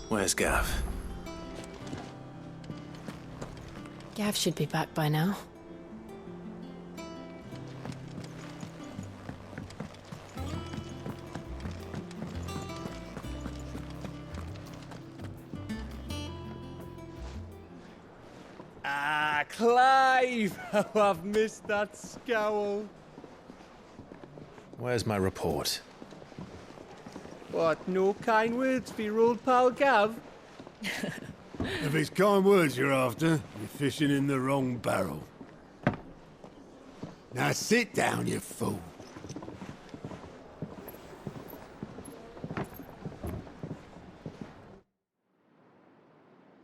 Where's Gav? Gav should be back by now. Ah, Clive! How I've missed that scowl. Where's my report? What, no kind words for your old pal Gav? If it's kind words you're after, you're fishing in the wrong barrel. Now sit down, you fool.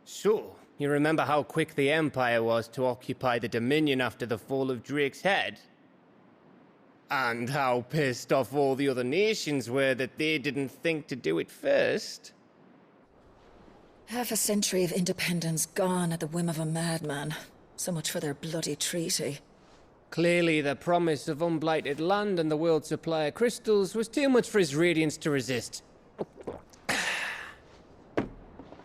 So, you remember how quick the Empire was to occupy the Dominion after the fall of Drake's head? And how pissed off all the other nations were that they didn't think to do it first? Half a century of independence gone at the whim of a madman. So much for their bloody treaty. Clearly, the promise of unblighted land and the world's supply of crystals was too much for his radiance to resist.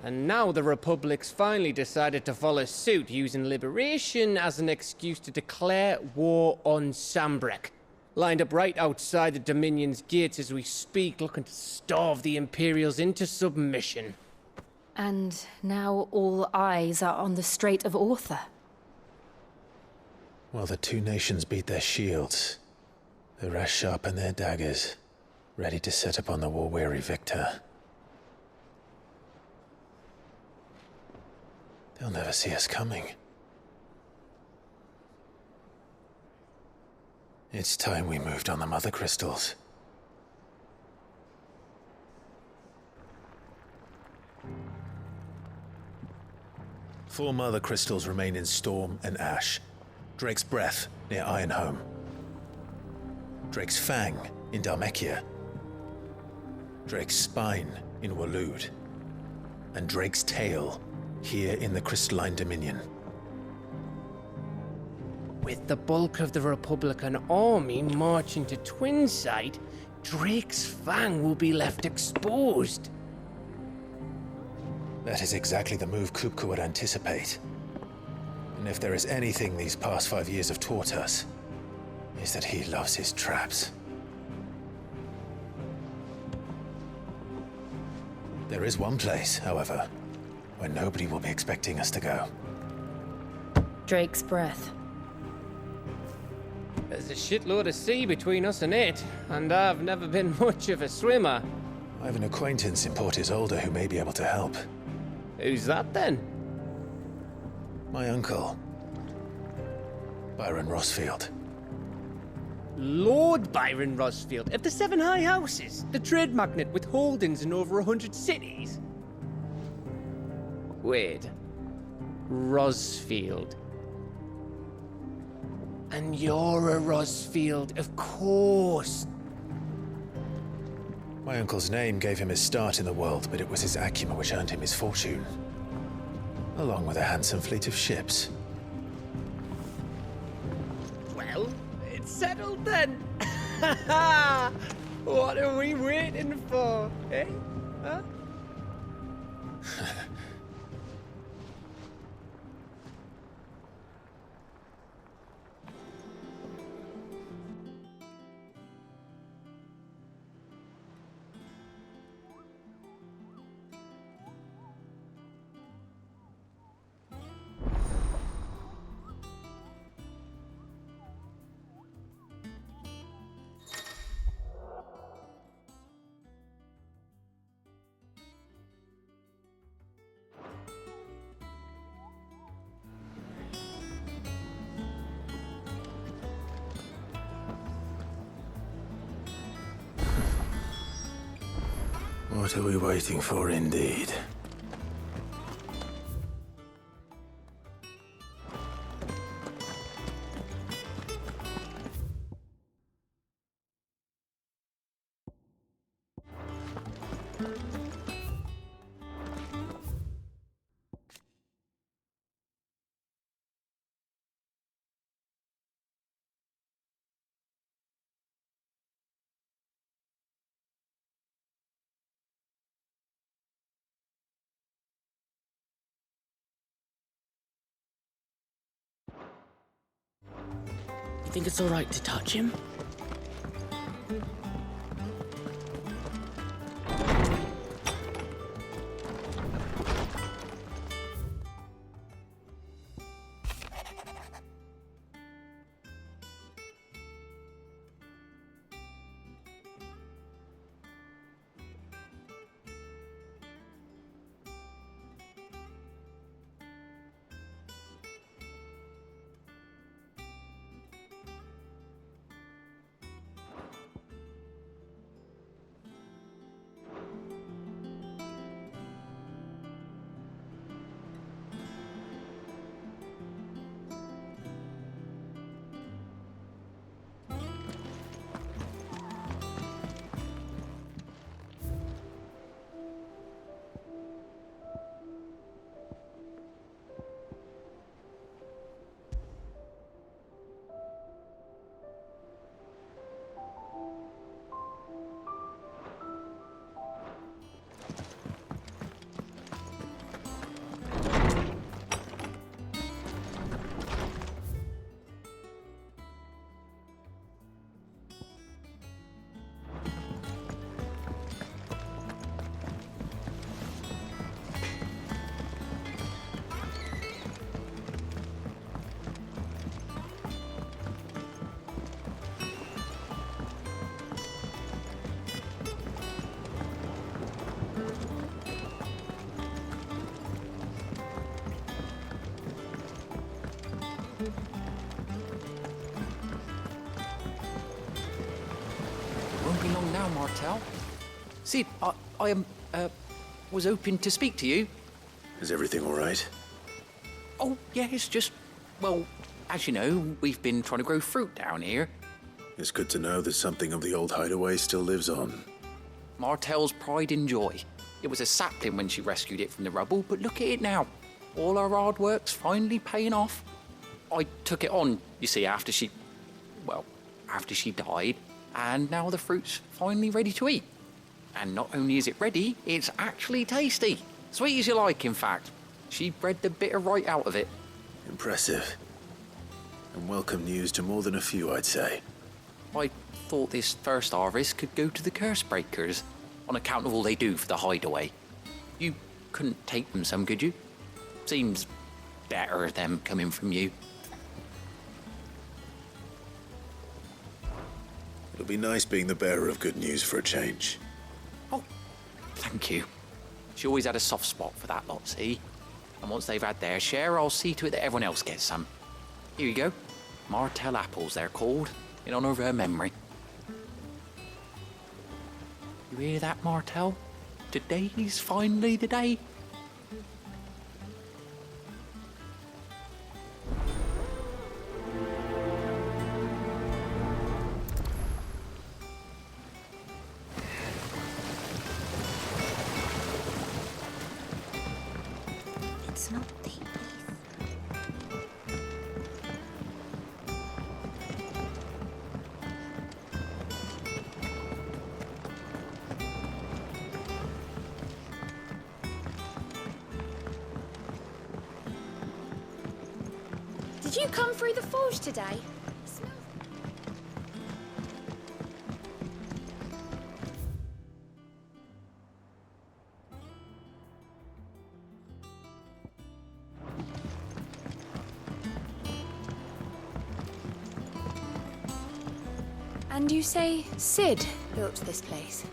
And now the Republic's finally decided to follow suit, using liberation as an excuse to declare war on Sambrek. Lined up right outside the Dominion's gates as we speak, looking to starve the Imperials into submission. And now all eyes are on the Strait of Author. Well, the two nations beat their shields. The rest sharpen their daggers, ready to set upon the war-weary victor. They'll never see us coming. It's time we moved on the Mother Crystals. Four Mother Crystals remain in Storm and Ash. Drake's Breath near Ironhome. Drake's Fang in Dhalmekia. Drake's Spine in Waloed. And Drake's Tail here in the Crystalline Dominion. With the bulk of the Republican army marching to Twinside, Drake's Fang will be left exposed. That is exactly the move Kupka would anticipate. And if there is anything these past 5 years have taught us, is that he loves his traps. There is one place, however, where nobody will be expecting us to go. Drake's Breath. There's a shitload of sea between us and it, and I've never been much of a swimmer. I have an acquaintance in Port Isolde who may be able to help. Who's that then? My uncle, Byron Rossfield. Lord Byron Rosfield of the Seven High Houses, the trade magnate with holdings in over 100 cities. Wait, Rosfield. And you're a Rosfield, of course. My uncle's name gave him his start in the world, but it was his acumen which earned him his fortune. Along with a handsome fleet of ships. Well, it's settled then. What are we waiting for, eh? Huh? What are we waiting for, indeed? Think it's all right to touch him? Won't be long now, Martel. Sid, I was hoping to speak to you. Is everything all right? Oh, yeah, it's just, well, as you know, we've been trying to grow fruit down here. It's good to know that something of the old hideaway still lives on. Martel's pride and joy. It was a sapling when she rescued it from the rubble, but look at it now. All our hard work's finally paying off. I took it on, you see, after she died, and now the fruit's finally ready to eat. And not only is it ready, it's actually tasty. Sweet as you like, in fact. She bred the bitter right out of it. Impressive. And welcome news to more than a few, I'd say. I thought this first harvest could go to the curse breakers, on account of all they do for the hideaway. You couldn't take them some, could you? Seems better them coming from you. It'll be nice being the bearer of good news for a change. Oh, thank you. She always had a soft spot for that lot, see? And once they've had their share, I'll see to it that everyone else gets some. Here you go. Martel apples, they're called, in honour of her memory. You hear that, Martel? Today's finally the day. It's not deep. Did you come through the forge today? And you say Sid built this place?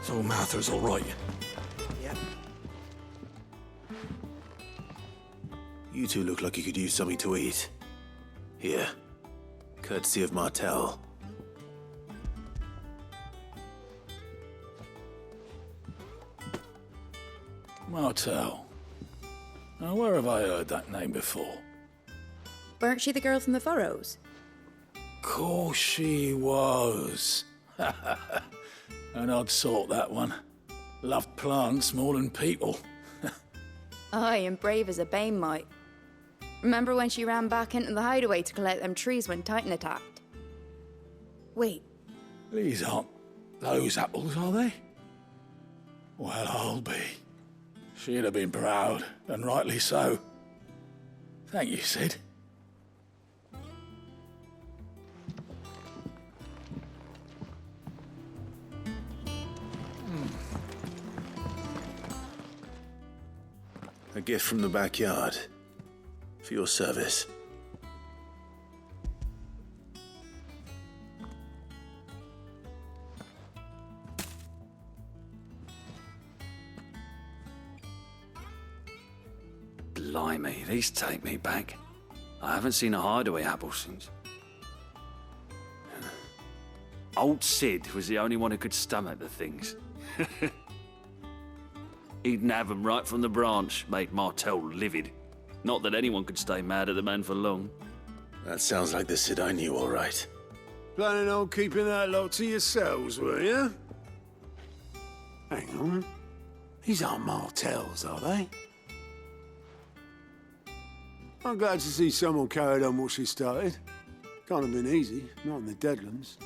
So Martha's all right. You two look like you could use something to eat. Here, courtesy of Martel. Martel. Now, where have I heard that name before? Weren't she the girl from the furrows? Course she was. An odd sort, that one. Loved plants more than people. Aye, and brave as a bane might. Remember when she ran back into the hideaway to collect them trees when Titan attacked? Wait, These aren't those apples, are they? Well, I'll be. She'd have been proud, and rightly so. Thank you, Sid. A gift from the backyard. For your service. Blimey, these take me back. I haven't seen a hideaway apple since. Old Sid was the only one who could stomach the things. He'd nab 'em right from the branch, made Martell livid. Not that anyone could stay mad at the man for long. That sounds like the Sid I knew, all right. Planning on keeping that lot to yourselves, were you? Hang on. These aren't Martells, are they? I'm glad to see someone carried on what she started. Can't have been easy, not in the Deadlands.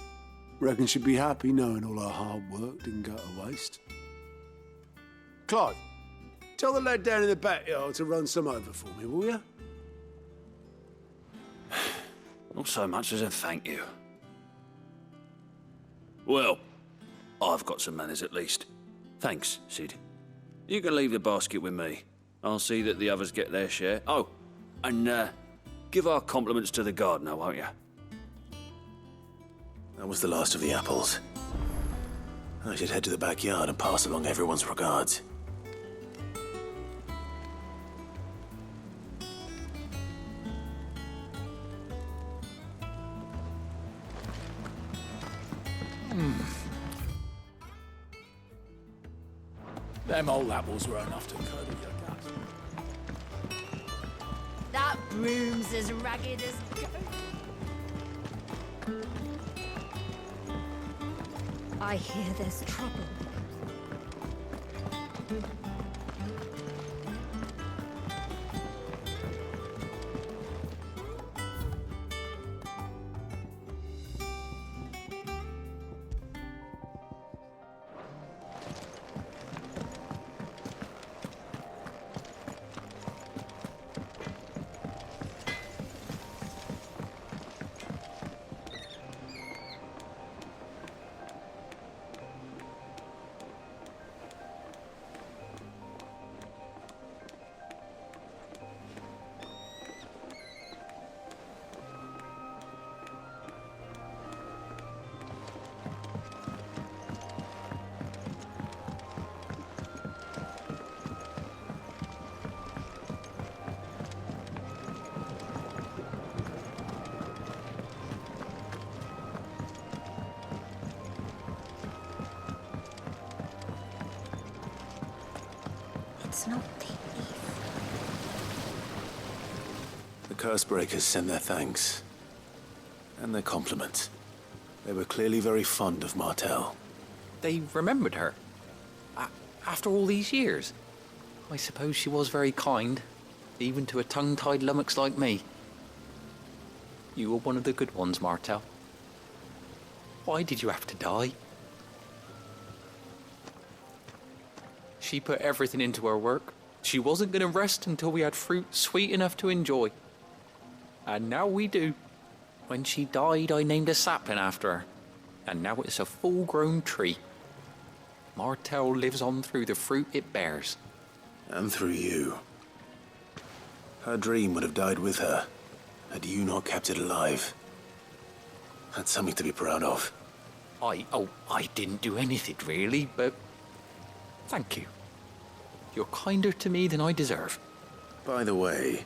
Reckon she'd be happy knowing all her hard work didn't go to waste. Clive, tell the lad down in the backyard to run some over for me, will you? Not so much as a thank you. Well, I've got some manners at least. Thanks, Sid. You can leave the basket with me. I'll see that the others get their share. Oh, and give our compliments to the gardener, won't you? That was the last of the apples. I should head to the backyard and pass along everyone's regards. Them old apples were enough to curdle your gut. That broom's as ragged as goat. I hear there's trouble. It's not the The Cursebreakers send their thanks. And their compliments. They were clearly very fond of Martell. They remembered her. After all these years. I suppose she was very kind, even to a tongue-tied lummox like me. You were one of the good ones, Martell. Why did you have to die? She put everything into her work. She wasn't going to rest until we had fruit sweet enough to enjoy. And now we do. When she died, I named a sapling after her. And now it's a full-grown tree. Martell lives on through the fruit it bears. And through you. Her dream would have died with her, had you not kept it alive. That's something to be proud of. I didn't do anything really, but thank you. You're kinder to me than I deserve. By the way,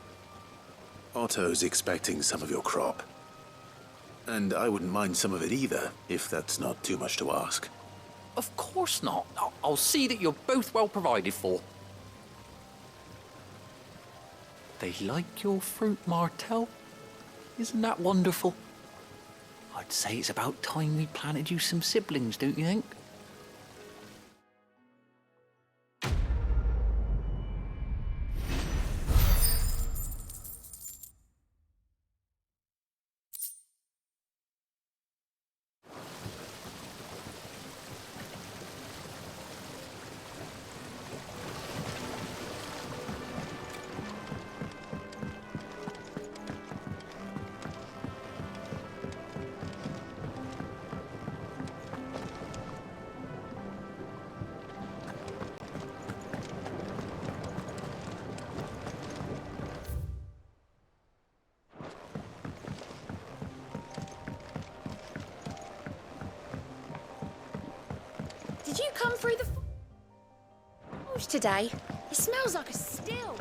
Otto's expecting some of your crop. And I wouldn't mind some of it either, if that's not too much to ask. Of course not. I'll see that you're both well provided for. They like your fruit, Martell. Isn't that wonderful? I'd say it's about time we planted you some siblings, don't you think? come through the forge today? It smells like a still.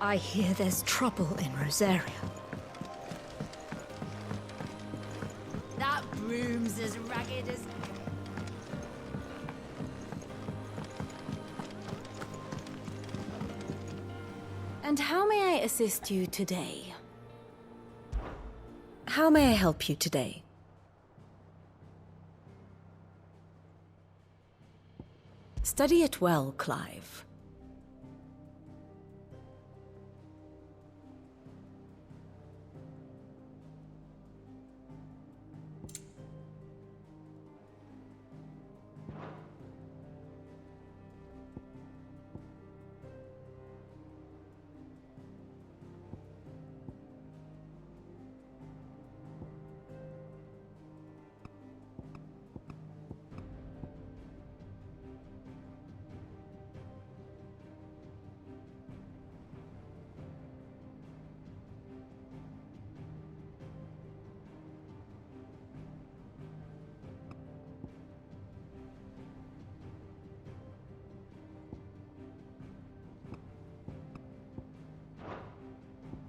I hear there's trouble in Rosaria. That broom's as ragged as... And how may I assist you today? How may I help you today? Study it well, Clive.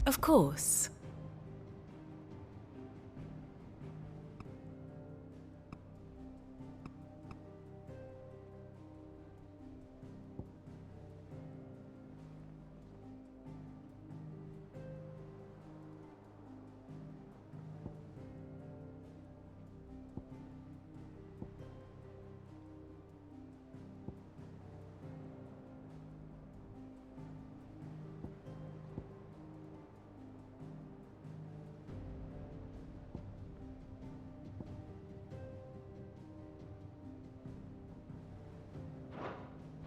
Of course.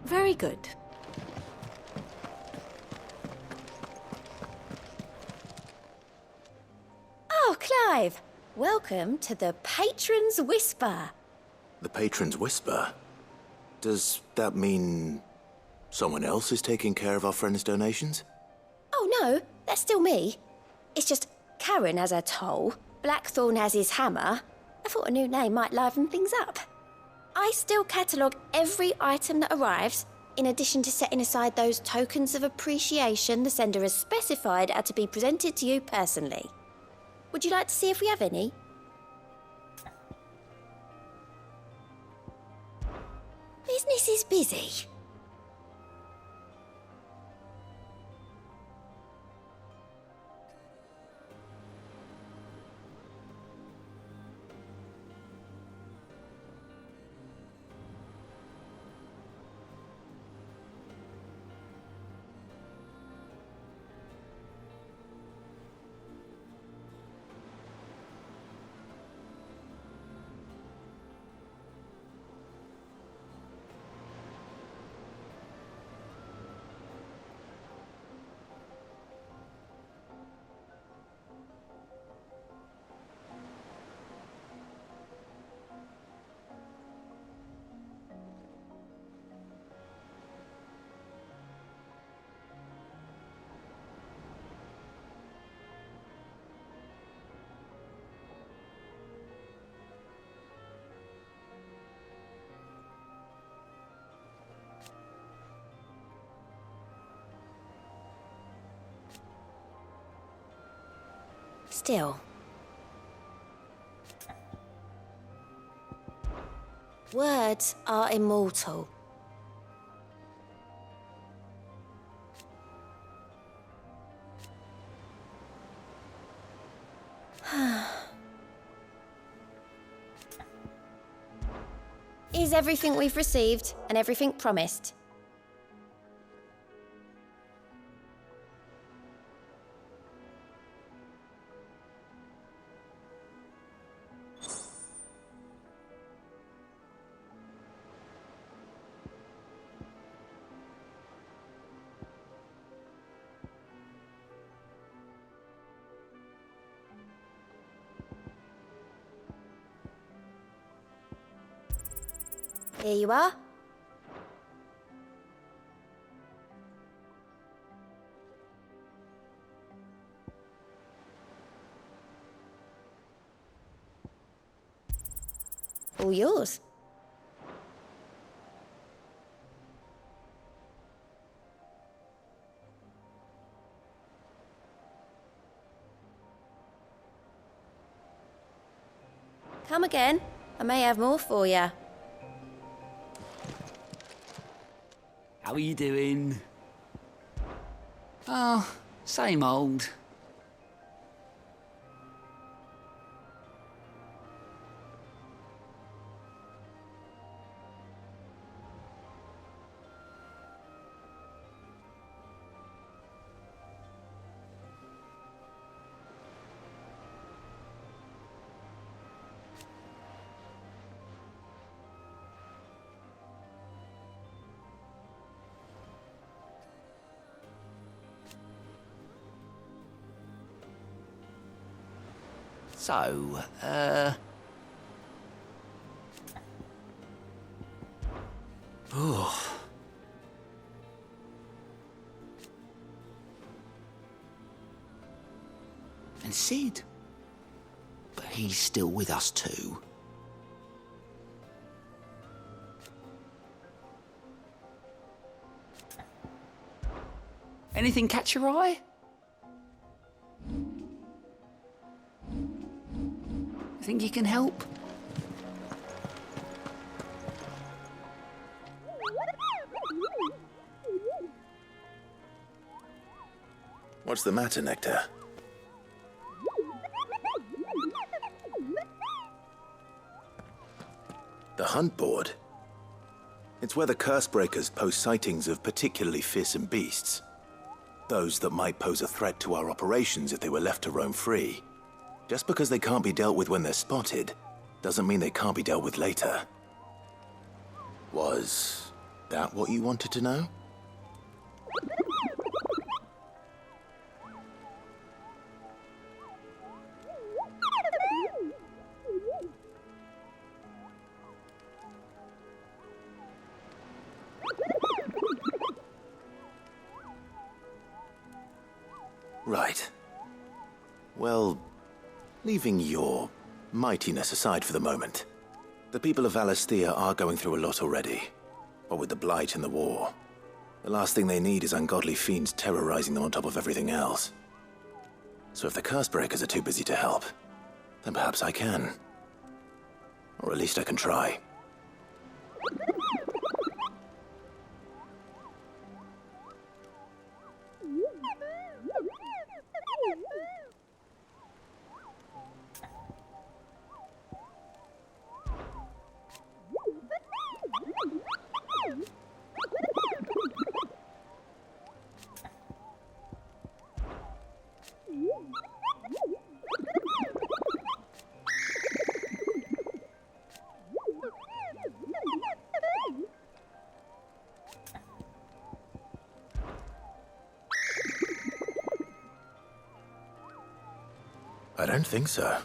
Very good. Oh, Clive! Welcome to the Patron's Whisper. The Patron's Whisper? Does that mean someone else is taking care of our friend's donations? Oh no, that's still me. It's just Karen has her toll, Blackthorn has his hammer. I thought a new name might liven things up. I still catalogue every item that arrives, in addition to setting aside those tokens of appreciation the sender has specified are to be presented to you personally. Would you like to see if we have any? Business is busy. Still. Words are immortal. is everything we've received and everything promised. Here you are. All yours. Come again. I may have more for you. How are you doing? Oh, same old. So, oh. And Sid? But he's still with us too. Anything catch your eye? Think you can help? What's the matter, Nectar? The hunt board? It's where the Cursebreakers post sightings of particularly fearsome beasts. Those that might pose a threat to our operations if they were left to roam free. Just because they can't be dealt with when they're spotted, doesn't mean they can't be dealt with later. Was that what you wanted to know? Right. Well, leaving your mightiness aside for the moment, the people of Valisthea are going through a lot already. What with the Blight and the war, the last thing they need is ungodly fiends terrorizing them on top of everything else. So if the Cursebreakers are too busy to help, then perhaps I can. Or at least I can try. I don't think so.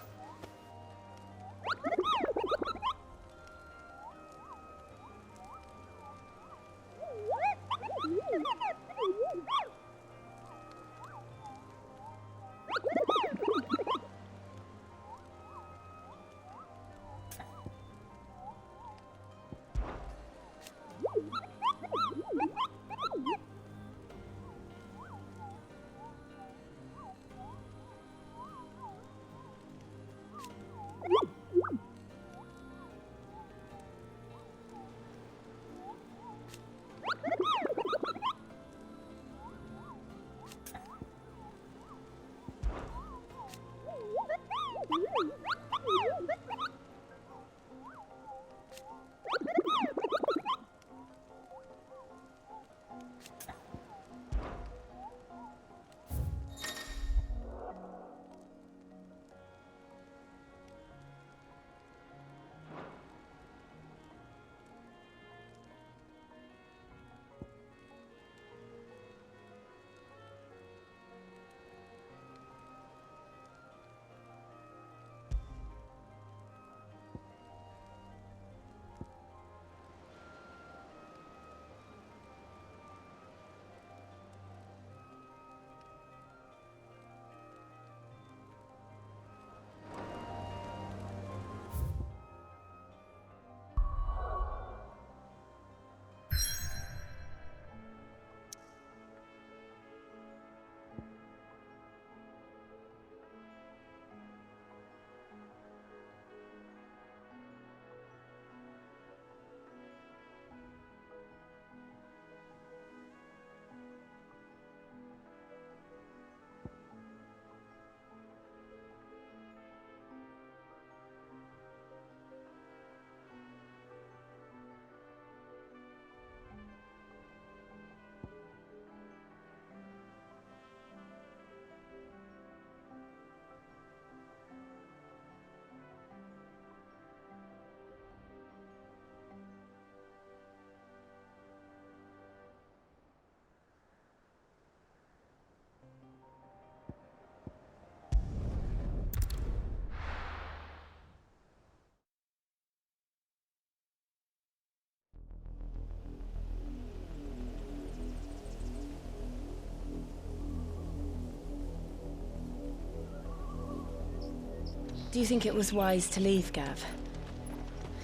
Do you think it was wise to leave, Gav?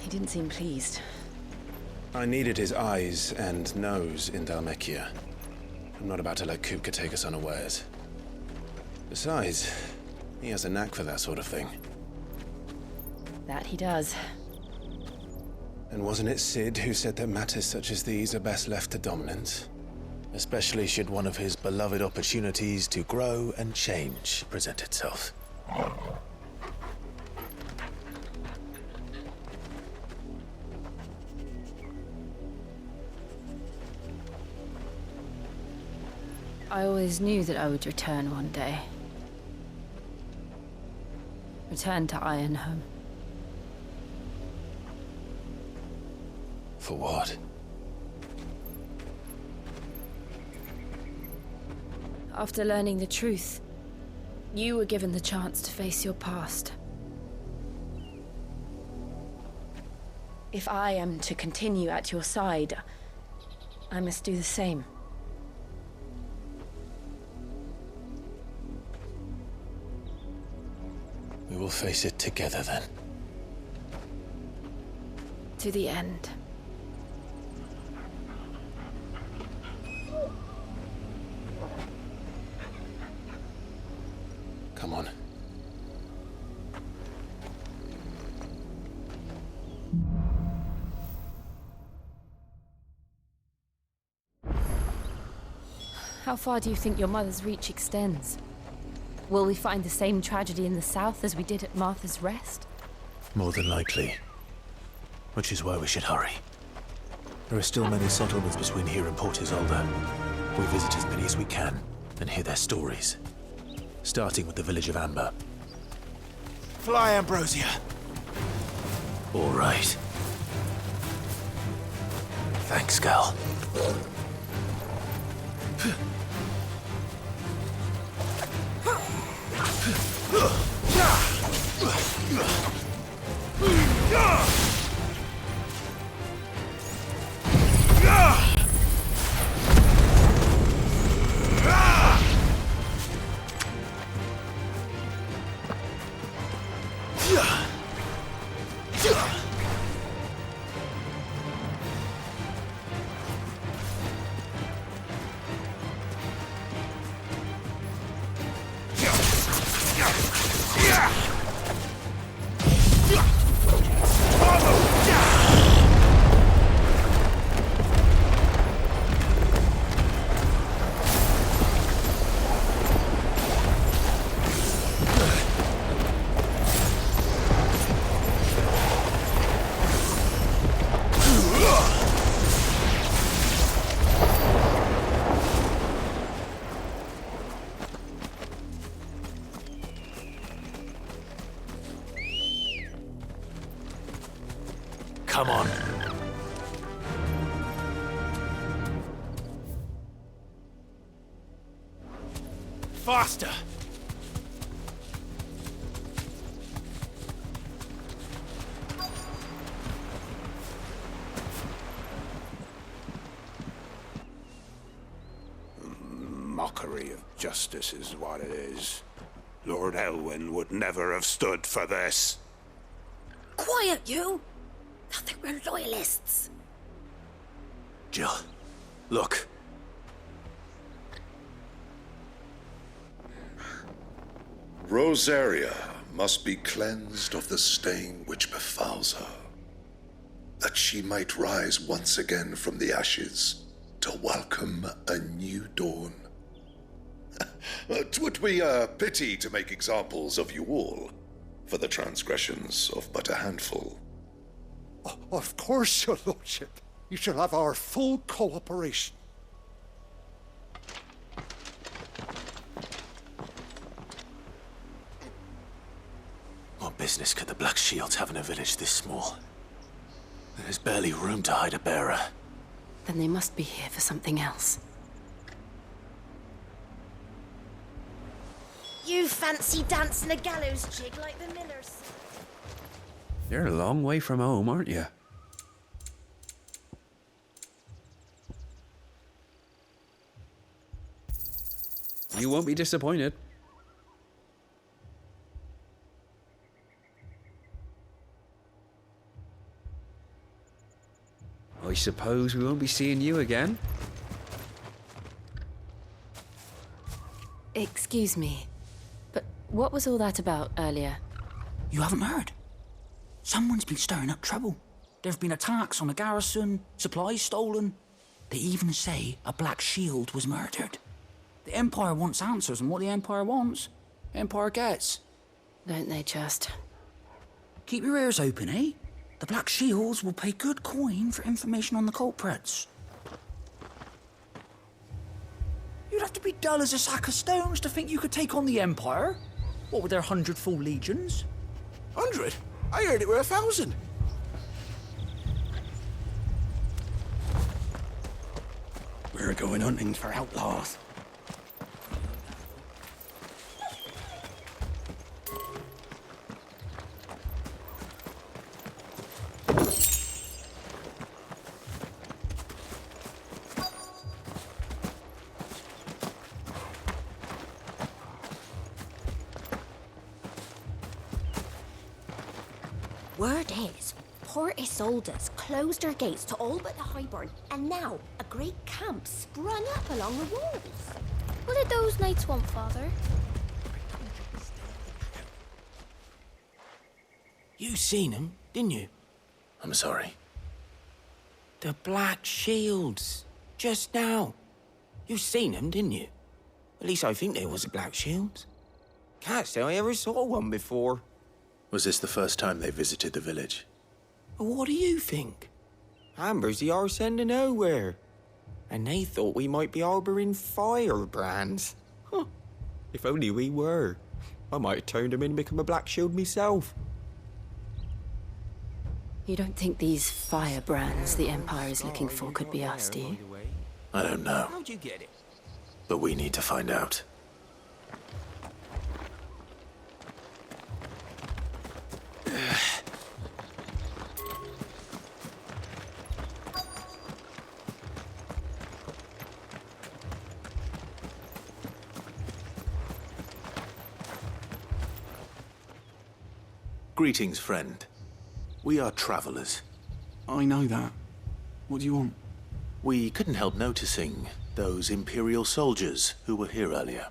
He didn't seem pleased. I needed his eyes and nose in Dhalmekia. I'm not about to let Kupka take us unawares. Besides, he has a knack for that sort of thing. That he does. And wasn't it Sid who said that matters such as these are best left to dominance? Especially should one of his beloved opportunities to grow and change present itself. I always knew that I would return one day. Return to Ironhome. For what? After learning the truth, you were given the chance to face your past. If I am to continue at your side, I must do the same. We will face it together then. To the end. Come on. How far do you think your mother's reach extends? Will we find the same tragedy in the south as we did at Martha's Rest? More than likely. Which is why we should hurry. There are still many settlements between here and Port Isolde. We visit as many as we can and hear their stories. Starting with the village of Amber. Fly, Ambrosia. All right. Thanks, Gal. Come on. Faster! Mockery of justice is what it is. Lord Elwyn would never have stood for this. Quiet, you! I think we're loyalists. Jill, look. Rosaria must be cleansed of the stain which befouls her, that she might rise once again from the ashes to welcome a new dawn. 'Twould be a pity to make examples of you all, for the transgressions of but a handful. Of course, your lordship. You shall have our full cooperation. What business could the Black Shields have in a village this small? There's barely room to hide a bearer. Then they must be here for something else. You fancy dancing a gallows jig like the millers. You're a long way from home, aren't you? You won't be disappointed. suppose we won't be seeing you again. Excuse me, but what was all that about earlier? You haven't heard? Someone's been stirring up trouble. There have been attacks on the garrison, supplies stolen. They even say a Black Shield was murdered. The Empire wants answers, and what the Empire wants, Empire gets. Don't they just? Keep your ears open, eh? The Black Shields will pay good coin for information on the culprits. You'd have to be dull as a sack of stones to think you could take on the Empire. What with their 100 full legions? 100? I heard it were 1,000. We're going hunting for outlaws. Word is, Port Isolde's closed her gates to all but the Highborn, and now a great camp sprung up along the walls. What did those knights want, Father? You seen them, didn't you? I'm sorry. The Black Shields. Just now. You seen them, didn't you? At least I think there was a Black Shield. Can't say I ever saw one before. Was this the first time they visited the village? What do you think? Amber's the arse end of nowhere. And they thought we might be harbouring firebrands. Huh. If only we were. I might have turned them in and become a Black Shield myself. You don't think these firebrands the Empire is looking for could be us, do you? I don't know. How'd you get it? But we need to find out. Greetings, friend. We are travelers. I know that. What do you want? We couldn't help noticing those Imperial soldiers who were here earlier.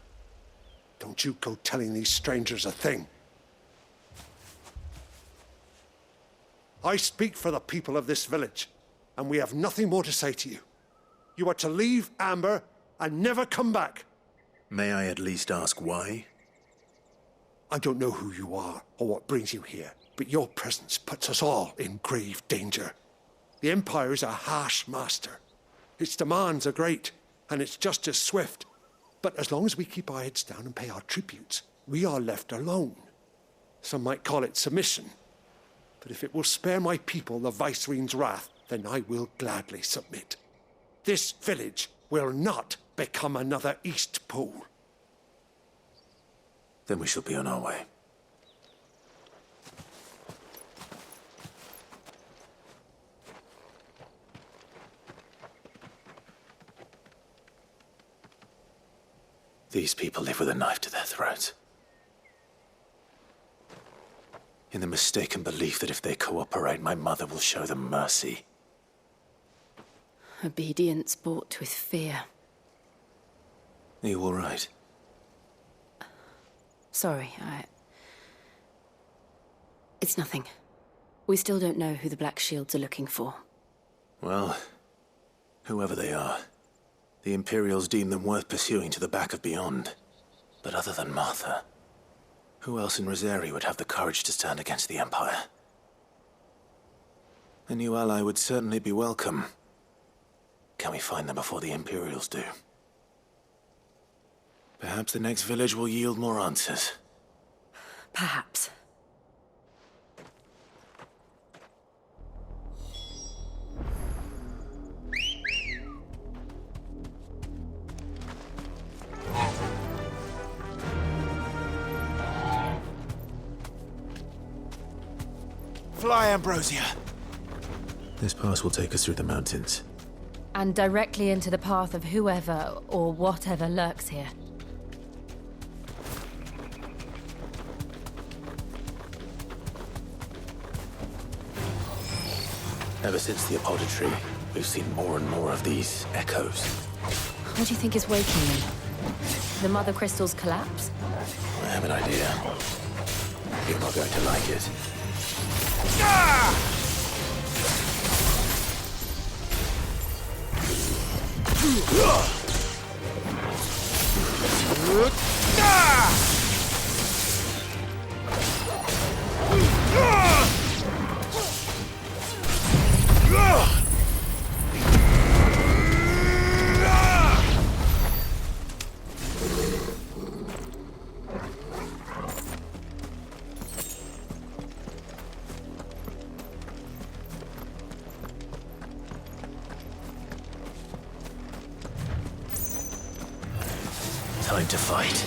Don't you go telling these strangers a thing. I speak for the people of this village, and we have nothing more to say to you. You are to leave Amber and never come back. May I at least ask why? I don't know who you are or what brings you here, but your presence puts us all in grave danger. The Empire is a harsh master. Its demands are great, and its justice swift. But as long as we keep our heads down and pay our tributes, we are left alone. Some might call it submission. But if it will spare my people the Viceroy's wrath, then I will gladly submit. This village will not become another East Pool. Then we shall be on our way. These people live with a knife to their throats. In the mistaken belief that if they cooperate, my mother will show them mercy. Obedience bought with fear. Are you all right? Sorry, It's nothing. We still don't know who the Black Shields are looking for. Well, whoever they are, the Imperials deem them worth pursuing to the back of beyond. But other than Martha, who else in Rosari would have the courage to stand against the Empire? A new ally would certainly be welcome. Can we find them before the Imperials do? Perhaps the next village will yield more answers. Perhaps. Fly, Ambrosia! This pass will take us through the mountains. And directly into the path of whoever or whatever lurks here. Ever since the apothecary, We've seen more and more of these echoes. What do you think is waking them? The mother crystal's collapse? I have an idea. You're not going to like it. Time to fight.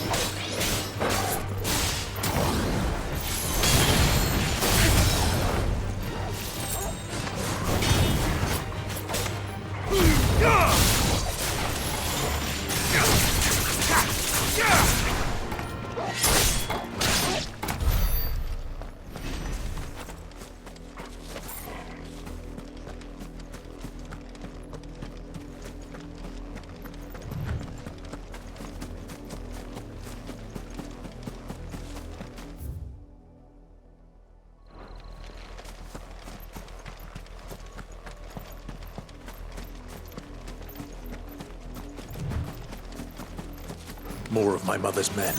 More of my mother's men.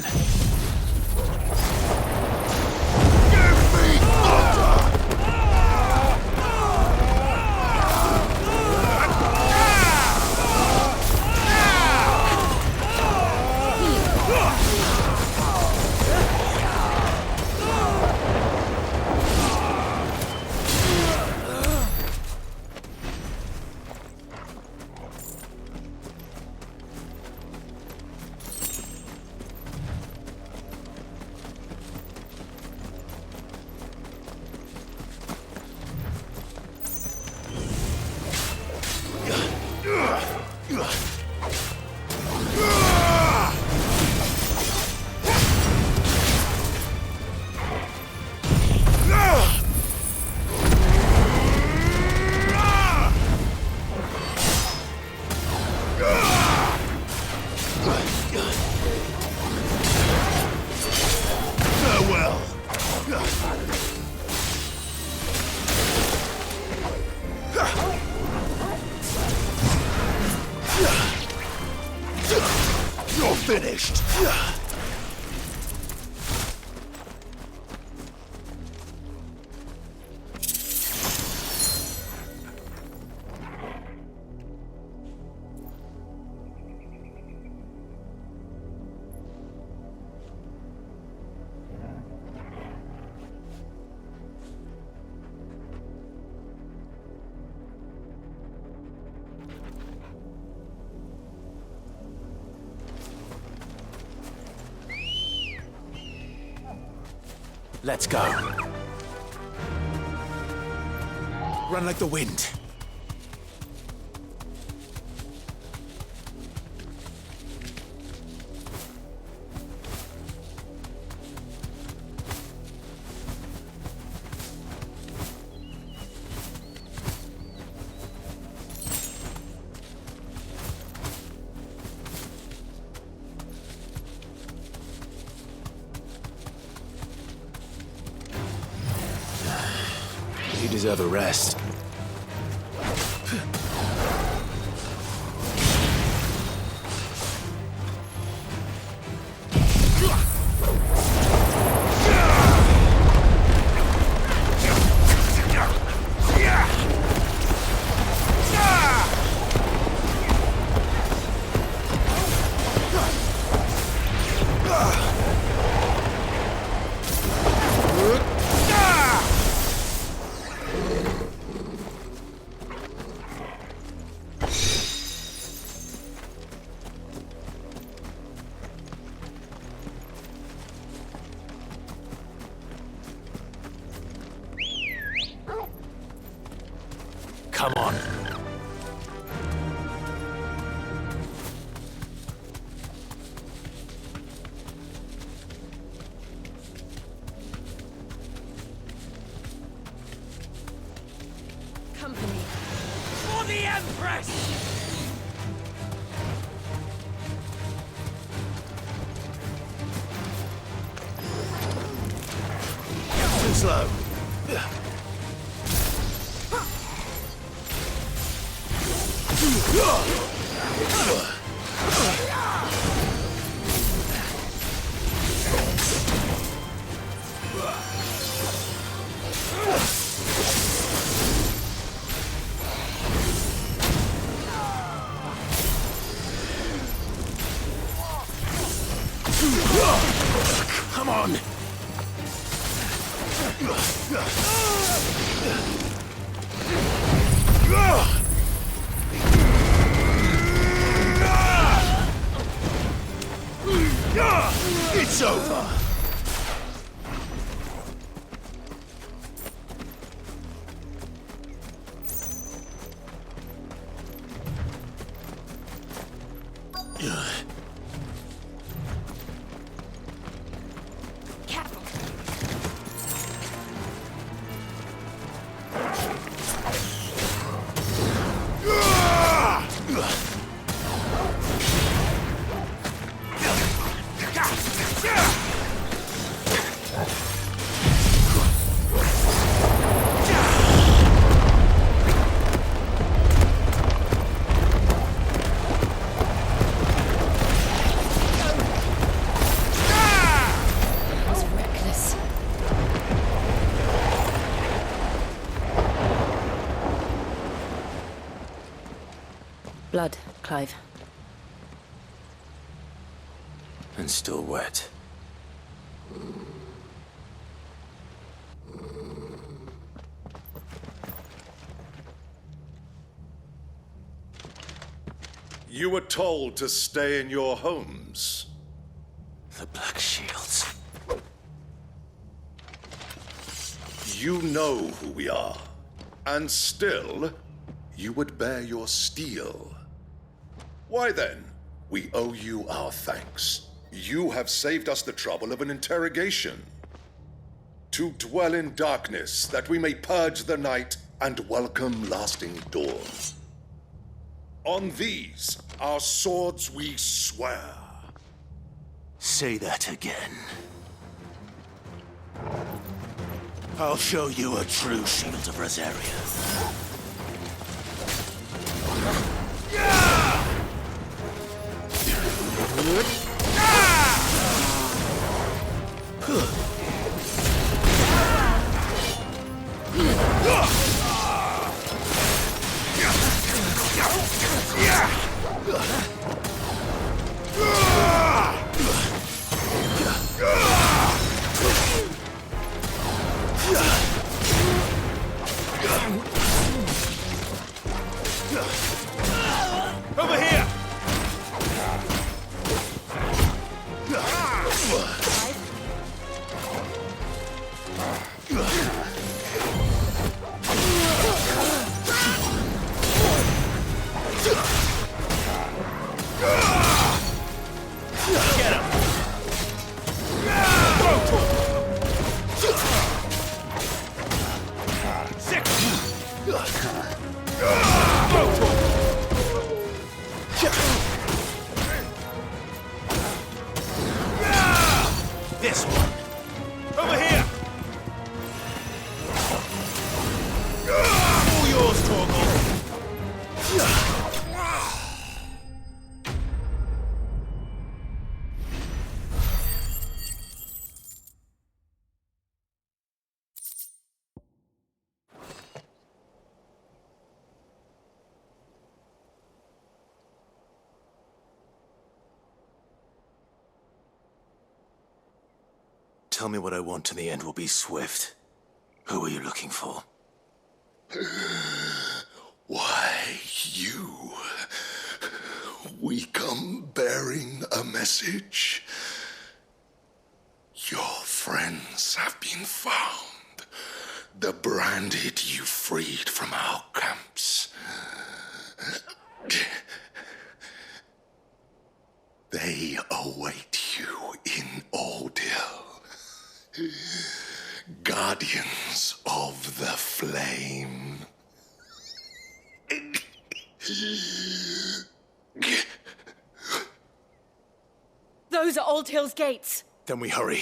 You're finished. Let's go. Run like the wind. You deserve a rest. Come on. Company. For the Empire! Too slow. Come on! It's over! Blood, Clive. And still wet. You were told to stay in your homes. The Black Shields. You know who we are. And still, you would bear your steel. Why then, we owe you our thanks. You have saved us the trouble of an interrogation. To dwell in darkness, that we may purge the night and welcome lasting dawn. On these, our swords we swear. Say that again. I'll show you a true Shield of Rosaria. Over here! Get him! This one. Over here! All yours, Torgal. Tell me what I want and the end will be swift. Who are you looking for? Why, you. We come bearing a message. Your friends have been found. The branded you freed from our camps. They await you in Odil. Guardians of the Flame. Those are Old Hill's gates. Then we hurry.